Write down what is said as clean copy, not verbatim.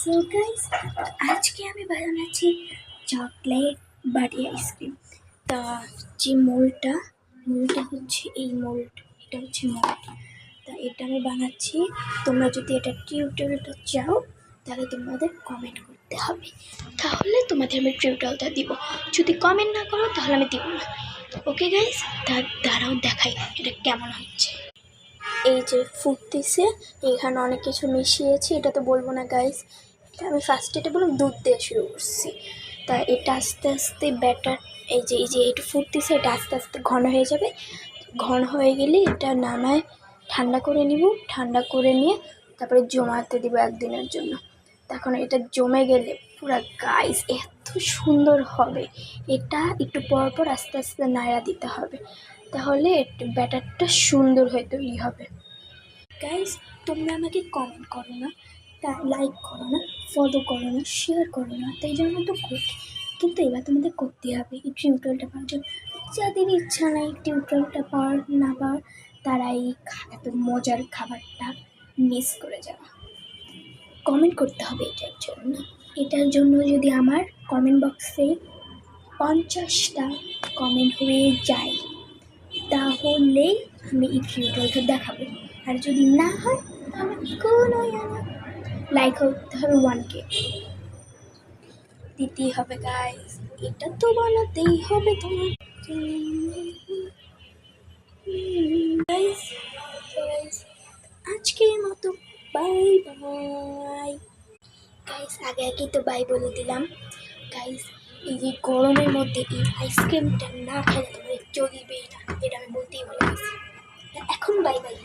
So guys, আজকে আমি বানাচ্ছি চকলেট বাটি আইসক্রিম। তা যে মোল্ডটা হচ্ছে এই মোল্ড, এটা হচ্ছে মোল্ড। তা এটা আমি বানাচ্ছি। তোমরা যদি এটা টিউটোরিয়ালটা চাও তাহলে তোমাদের কমেন্ট করতে হবে, তাহলে তোমাদের আমি টিউটোরিয়ালটা দিব। যদি কমেন্ট না করো তাহলে আমি দিব না। ওকে গাইস, তার দ্বারাও দেখাই এটা কেমন হচ্ছে। এই যে ফুটতেছে, এখানে অনেক কিছু মিশিয়েছি, এটা তো বলবো না গাইস। এটা আমি ফার্স্টে এটা বললাম দুধ দিয়ে শুরু করছি। তা এটা আস্তে আস্তে ব্যাটার, এই যে এটা ফুটতেছে, এটা আস্তে আস্তে ঘন হয়ে যাবে। ঘন হয়ে গেলে এটা নামায় ঠান্ডা করে নিব। ঠান্ডা করে নিয়ে তারপরে জমাতে দিব একদিনের জন্য। তখন এটা জমে গেলে পুরো গাইস এত সুন্দর হবে। এটা একটু পর পর আস্তে আস্তে নাড়া দিতে হবে, তাহলে ব্যাটারটা সুন্দর হয়ে তৈরি হবে। গাইস, তোমরা আমাকে কমেন্ট করো না, তা লাইক করো না, ফলো করো না, শেয়ার করো না, তাই জন্য তো করি। কিন্তু এবার তোমাদের করতে হবে এই টিউটোরিয়ালটা পাওয়ার জন্য। যাদের ইচ্ছা নাই টিউটোরিয়ালটা পাওয়ার না পাওয়ার, তারা এই এত মজার খাবারটা মিস করে যাবে। কমেন্ট করতে হবে এটার জন্য যদি আমার কমেন্ট বক্সে 50টা কমেন্ট হয়ে যায় তাহলে আমি এই টিউটোরিয়ালটা দেখাবো। আর যদি না হয় তাহলে কোনো লাইক হতে হবে 1K দিতেই হবে গাইস। এটা তো বানাতেই হবে তোমার গাইস। আজকের মতো বাই বাই গাইস। আগে তো বাই বলে দিলাম গাইস। এই যে গরমের মধ্যে এই আইসক্রিমটা না খেলে তোমাদের চলবে না, এটা আমি বলতেই বলে গেছি। এখন বাই বাই।